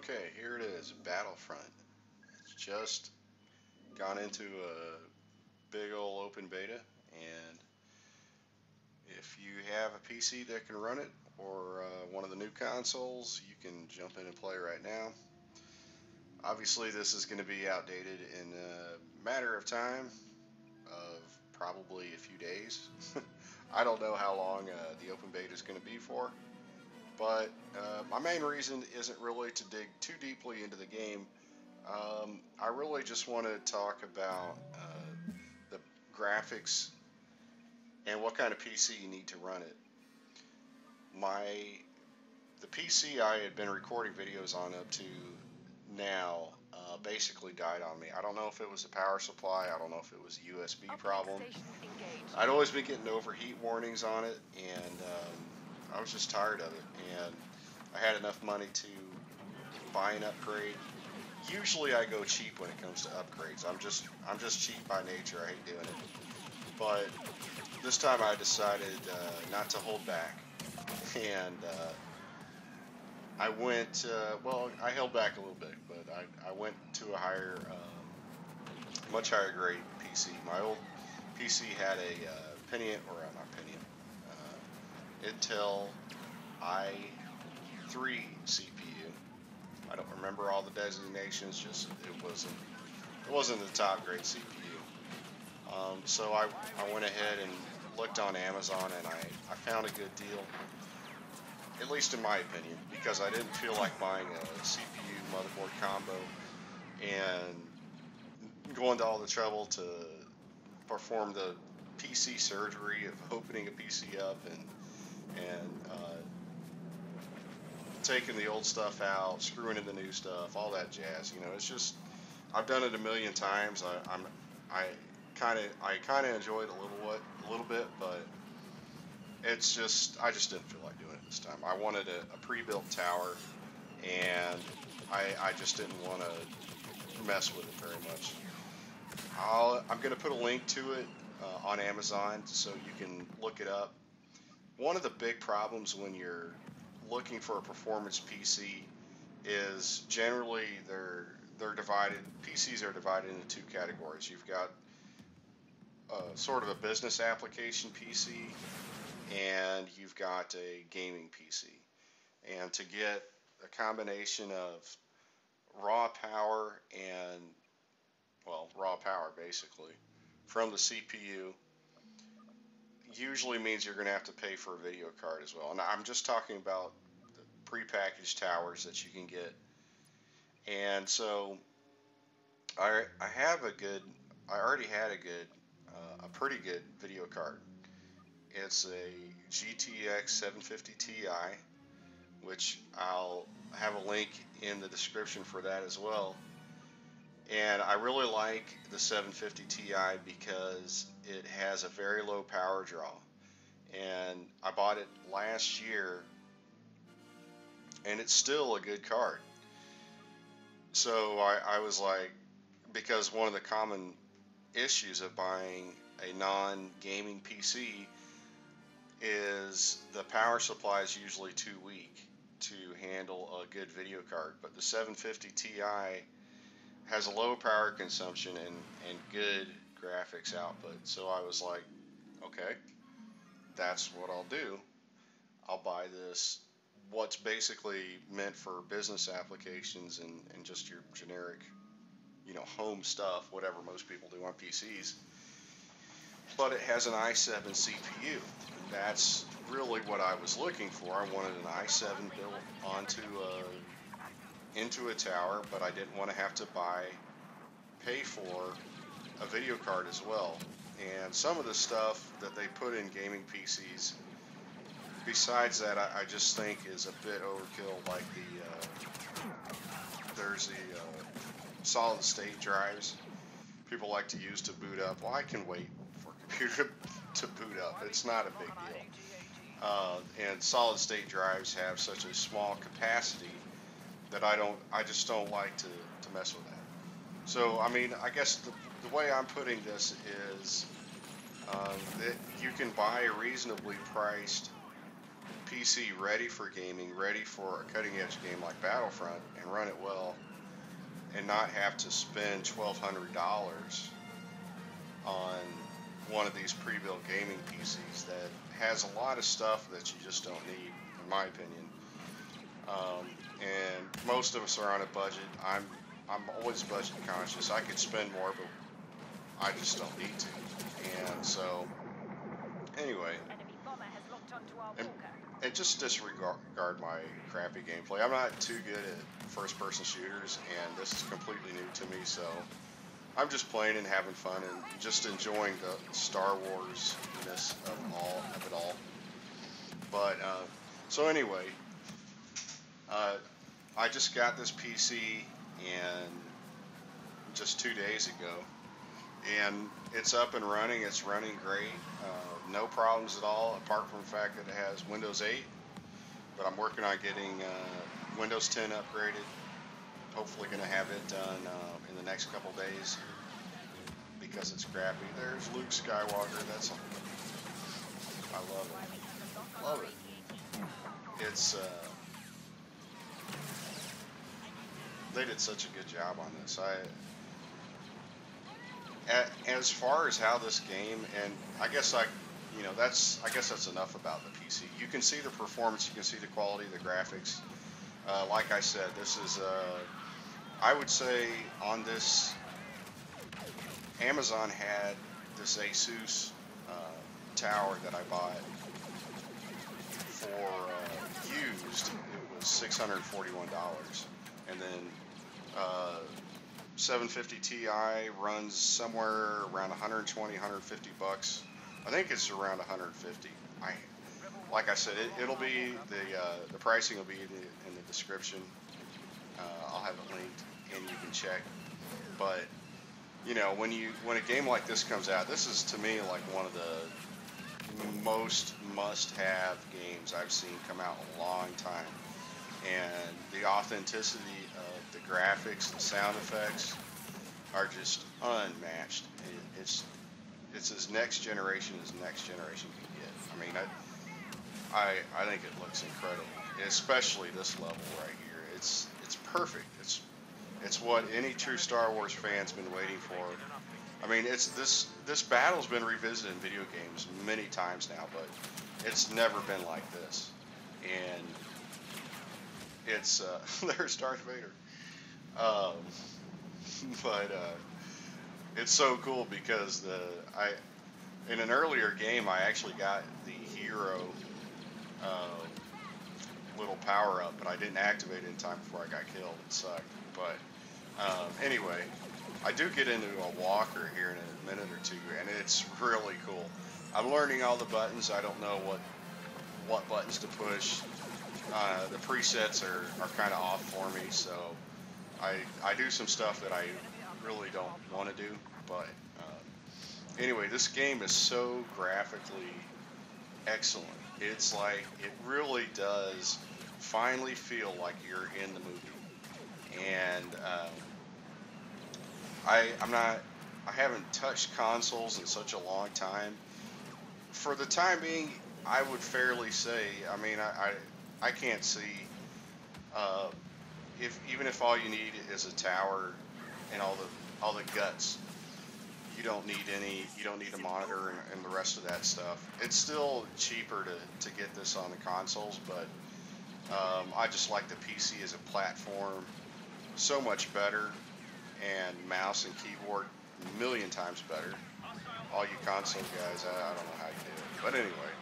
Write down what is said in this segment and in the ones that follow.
Okay, here it is, Battlefront. It's just gone into a big old open beta, and if you have a PC that can run it, or one of the new consoles, you can jump in and play right now. Obviously, this is going to be outdated in a matter of time, of probably a few days. I don't know how long the open beta is going to be for, but my main reason isn't really to dig too deeply into the game. I really just want to talk about the graphics and what kind of PC you need to run it. My the PC I had been recording videos on up to now basically died on me. I don't know if it was the power supply. I don't know if it was a USB problem. I'd always been getting overheat warnings on it, and I was just tired of it. And I had enough money to buy an upgrade. Usually I go cheap when it comes to upgrades. I'm just cheap by nature. I hate doing it. But this time I decided not to hold back, and I went. Well, I held back a little bit, but I went to a higher, much higher grade PC. My old PC had a Pentium, or not Pentium, Intel i3 CPU. I don't remember all the designations. Just it wasn't the top grade CPU. So I went ahead and looked on Amazon, and I found a good deal, at least in my opinion, because I didn't feel like buying a CPU motherboard combo and going to all the trouble to perform the PC surgery of opening a PC up and taking the old stuff out, screwing in the new stuff, all that jazz. You know, it's just I've done it a million times. I kind of enjoyed it a little bit, but I just didn't feel like doing it this time. I wanted a pre-built tower, and I just didn't want to mess with it very much. I'm going to put a link to it on Amazon so you can look it up. One of the big problems when you're looking for a performance PC is generally they're divided. PCs are divided into two categories. You've got sort of a business application PC, and you've got a gaming PC. And to get a combination of raw power and, well, raw power basically from the CPU usually means you're going to have to pay for a video card as well. And I'm just talking about the prepackaged towers that you can get. And so I already had a pretty good video card. It's a GTX 750 Ti, which I'll have a link in the description for that as well. And I really like the 750 Ti because it has a very low power draw. And I bought it last year, and it's still a good card. So I was like, because one of the common issues of buying a non-gaming PC is the power supply is usually too weak to handle a good video card. But the 750 Ti has a low power consumption and good graphics output. So I was like, okay, that's what I'll do. I'll buy this, what's basically meant for business applications and just your generic, home stuff, whatever most people do on PCs. But it has an i7 CPU. That's really what I was looking for. I wanted an i7 built into a tower, but I didn't want to have to pay for a video card as well. And some of the stuff that they put in gaming PCs, besides that, I just think is a bit overkill. Like there's the solid state drives people like to use to boot up. Well, I can wait for a computer to boot up. It's not a big deal. And solid state drives have such a small capacity that I just don't like to mess with that. So, I mean, I guess the way I'm putting this is that you can buy a reasonably priced PC ready for gaming, ready for a cutting edge game like Battlefront, and run it well, and not have to spend $1,200 on one of these pre-built gaming PCs that has a lot of stuff that you just don't need, in my opinion. And most of us are on a budget. I'm always budget conscious. I could spend more, but I just don't need to. And so, anyway, and just disregard my crappy gameplay. I'm not too good at first-person shooters, and this is completely new to me. So I'm just playing and having fun and just enjoying the Star Wars-ness of it all. But so anyway. I just got this PC and just 2 days ago, and it's up and running. It's running great, no problems at all, apart from the fact that it has Windows 8. But I'm working on getting Windows 10 upgraded. Hopefully, going to have it done in the next couple days because it's crappy. There's Luke Skywalker. That's I love it. Love it. It's they did such a good job on this. As far as how this game, and I guess that's enough about the PC. You can see the performance, you can see the quality, the graphics. Like I said, this is I would say on this, Amazon had this Asus tower that I bought for used. It was $641, and then 750 Ti runs somewhere around 120, 150 bucks. I think it's around 150. Like I said, it'll be the pricing will be in the description. I'll have it linked, and you can check. But you know, when a game like this comes out, this is to me like one of the most must-have games I've seen come out in a long time. And the authenticity of the graphics, the sound effects are just unmatched. It's as next generation can get. I mean, I think it looks incredible, especially this level right here. It's perfect. It's what any true Star Wars fan's been waiting for. I mean, this battle's been revisited in video games many times now, but it's never been like this. And it's there's Darth Vader. But it's so cool because in an earlier game I actually got the hero little power up, but I didn't activate it in time before I got killed. It sucked. But anyway, I do get into a walker here in a minute or two, and it's really cool. I'm learning all the buttons. I don't know what buttons to push. The presets are kind of off for me, so I do some stuff that I really don't want to do. But anyway, this game is so graphically excellent. It's like, it really does finally feel like you're in the movie. And I haven't touched consoles in such a long time. For the time being, I would fairly say, I mean, I can't see, even if all you need is a tower and all the guts, you don't need a monitor and the rest of that stuff. It's still cheaper to get this on the consoles, but I just like the PC as a platform so much better, and mouse and keyboard a million times better. All you console guys, I don't know how you do it, but anyway,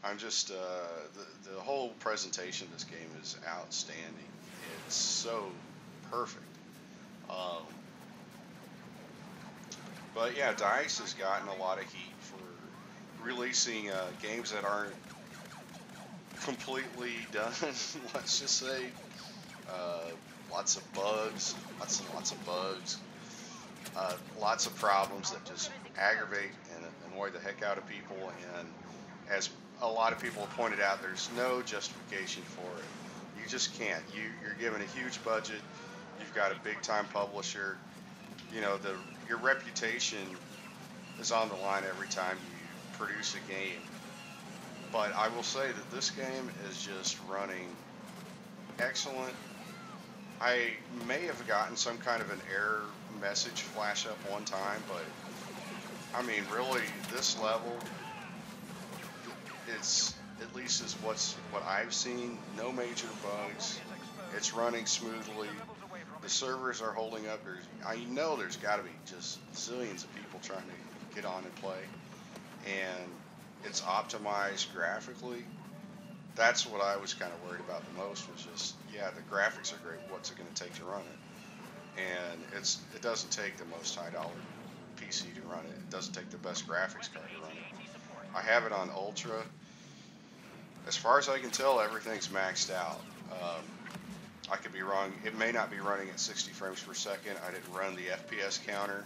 I'm just the whole presentation of this game is outstanding. It's so perfect. But yeah, DICE has gotten a lot of heat for releasing games that aren't completely done. Let's just say lots of bugs, lots of bugs, lots of problems that just aggravate and annoy the heck out of people. And as a lot of people have pointed out, there's no justification for it. You just can't. You're given a huge budget. You've got a big time publisher. You know, your reputation is on the line every time you produce a game. But I will say that this game is just running excellent. I may have gotten some kind of an error message flash up one time, but I mean, really, this level, it's at least is what I've seen. No major bugs. It's running smoothly. The servers are holding up. I know there's got to be just zillions of people trying to get on and play, and it's optimized graphically. That's what I was kind of worried about the most. Was just, yeah, the graphics are great. What's it going to take to run it? And it doesn't take the most high-dollar PC to run it. It doesn't take the best graphics card to run it. I have it on Ultra. As far as I can tell, everything's maxed out. I could be wrong. It may not be running at 60 frames per second. I didn't run the FPS counter,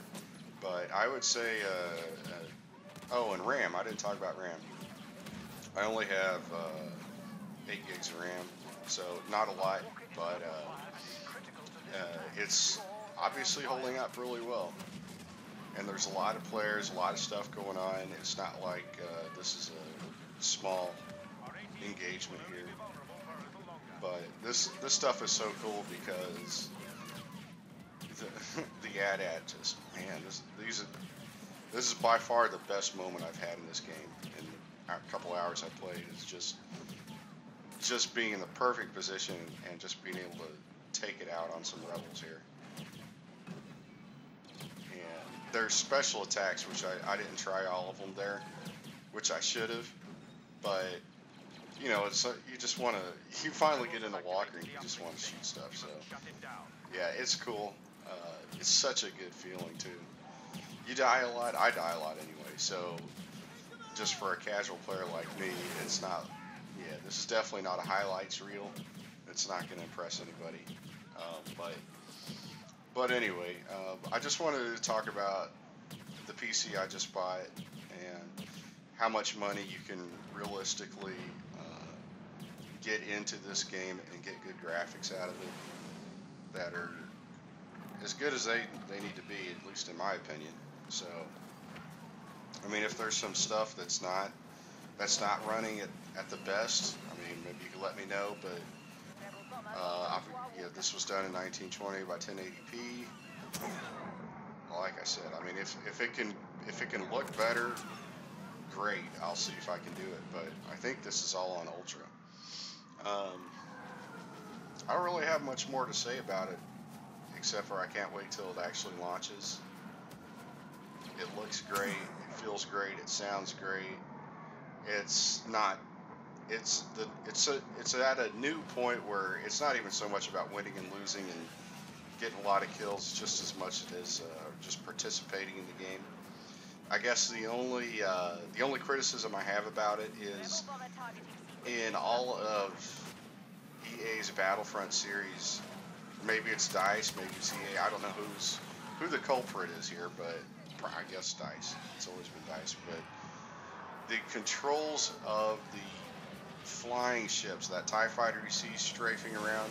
but I would say, oh, and RAM. I didn't talk about RAM. I only have 8 gigs of RAM, so not a lot, but it's obviously holding up really well. And there's a lot of players, a lot of stuff going on. It's not like this is a small engagement here. But this stuff is so cool because the AT-AT just, man, this is by far the best moment I've had in this game. In a couple hours I played, it's just being in the perfect position and just being able to take it out on some rebels here. And there's special attacks, which I didn't try all of them there, which I should have, but you know, it's you just want to, you finally get in a walker and you just want to shoot stuff. So yeah, it's cool. It's such a good feeling too. You die a lot. I die a lot anyway. So just for a casual player like me, it's not. Yeah, this is definitely not a highlights reel. It's not going to impress anybody. But anyway, I just wanted to talk about the PC I just bought and how much money you can realistically get into this game and get good graphics out of it that are as good as they need to be, at least in my opinion. So, I mean, if there's some stuff that's not running at the best, I mean, maybe you can let me know. But yeah, this was done in 1920 by 1080p. Like I said, I mean, if it can look better, great. I'll see if I can do it. But I think this is all on Ultra. I don't really have much more to say about it, except for I can't wait till it actually launches. It looks great, it feels great, it sounds great. It's at a new point where it's not even so much about winning and losing and getting a lot of kills, just as much as it is just participating in the game. I guess the only criticism I have about it is in all of EA's Battlefront series, maybe it's DICE, maybe it's EA, I don't know who the culprit is here, but I guess DICE. It's always been DICE, but the controls of the flying ships, that TIE fighter you see strafing around,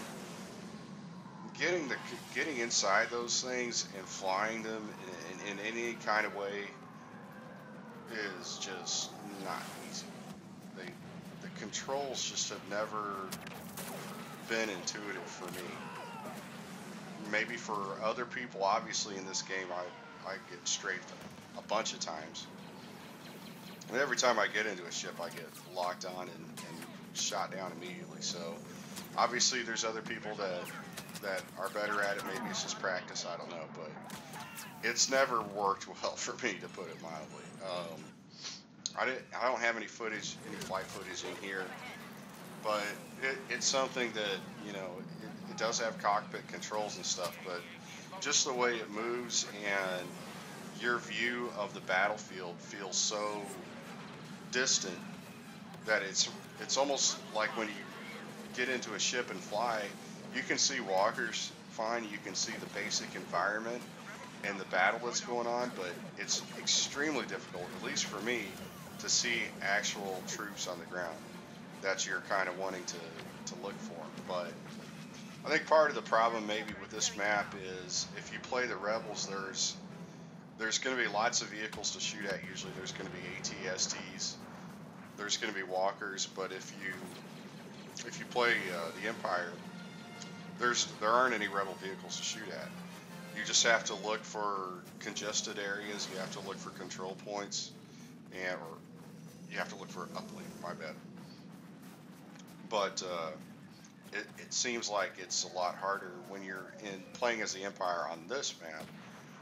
getting inside those things and flying them in any kind of way is just not easy. The controls just have never been intuitive for me. Maybe for other people, obviously in this game I get strafed a bunch of times. And every time I get into a ship I get locked on and shot down immediately. So obviously there's other people that are better at it. Maybe it's just practice, I don't know, but it's never worked well for me, to put it mildly. I don't have any footage, any flight footage in here, but it's something that, you know, it does have cockpit controls and stuff, but just the way it moves and your view of the battlefield feels so distant that it's almost like when you get into a ship and fly, you can see walkers fine, you can see the basic environment and the battle that's going on, but it's extremely difficult, at least for me, to see actual troops on the ground that you're kind of wanting to look for. But I think part of the problem maybe with this map is if you play the Rebels, there's going to be lots of vehicles to shoot at. Usually there's going to be AT-STs, there's going to be walkers, but if you play the Empire, there aren't any rebel vehicles to shoot at. You just have to look for congested areas, you have to look for control points, or you have to look for uplink, my bad. But it seems like it's a lot harder when you're playing as the Empire on this map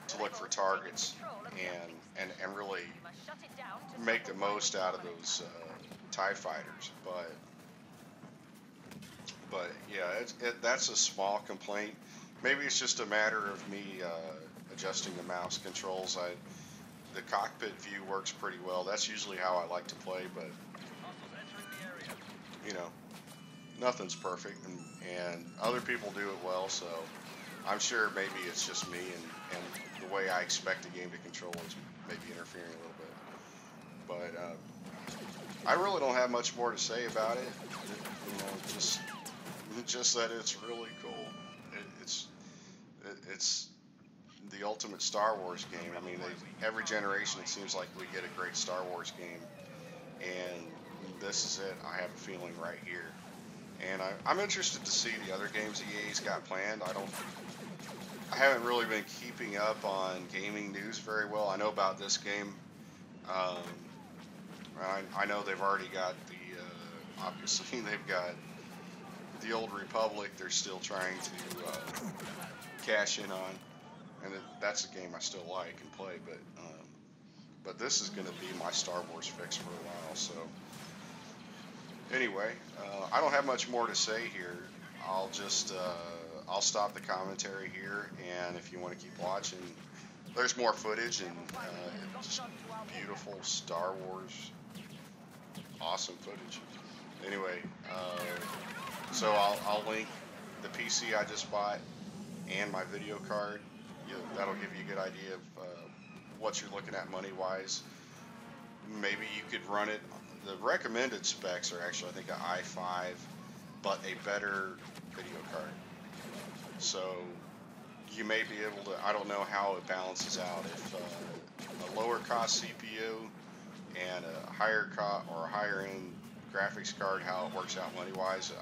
to look for targets and really make the most out of those TIE fighters. But yeah, that's a small complaint. Maybe it's just a matter of me adjusting the mouse controls. The cockpit view works pretty well. That's usually how I like to play, but you know, nothing's perfect, and other people do it well, so I'm sure maybe it's just me and the way I expect the game to control is maybe interfering a little bit. But I really don't have much more to say about it. You know, just that it's really cool. It's the ultimate Star Wars game. I mean, every generation it seems like we get a great Star Wars game, and this is it. I have a feeling right here. And I'm interested to see the other games EA's got planned. I haven't really been keeping up on gaming news very well. I know about this game. I know they've already got obviously they've got the Old Republic. They're still trying to cash in on, and that's a game I still like and play. But this is going to be my Star Wars fix for a while. So anyway, I don't have much more to say here. I'll just I'll stop the commentary here, and if you want to keep watching, there's more footage and just beautiful Star Wars, awesome footage. Anyway, so I'll link the PC I just bought and my video card. That'll give you a good idea of what you're looking at money-wise. Maybe you could run it. The recommended specs are actually, I think, an i5, but a better video card. So you may be able to, I don't know how it balances out. If a lower cost CPU and a higher cost or a higher end graphics card, how it works out money-wise.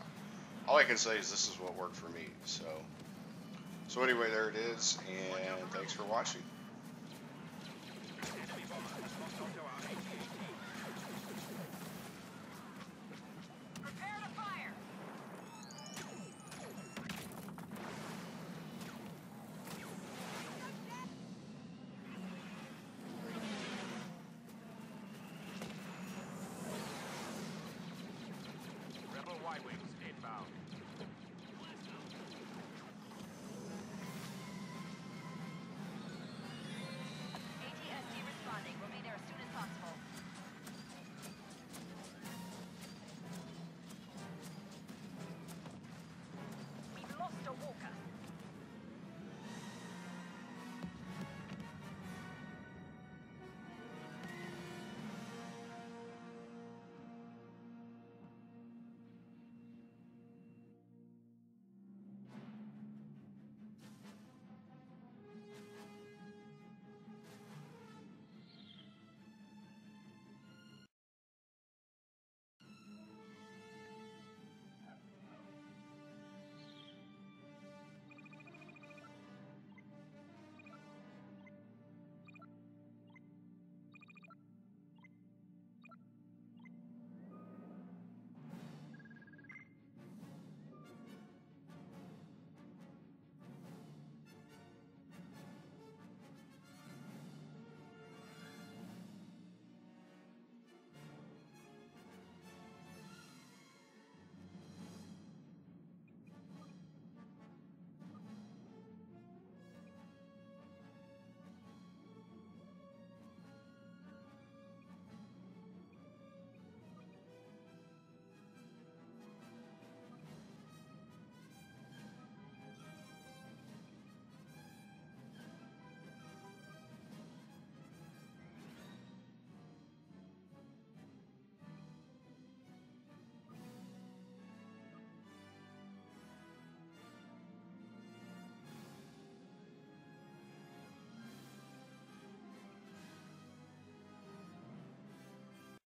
All I can say is this is what worked for me. So anyway, there it is, and thanks for watching. Walker.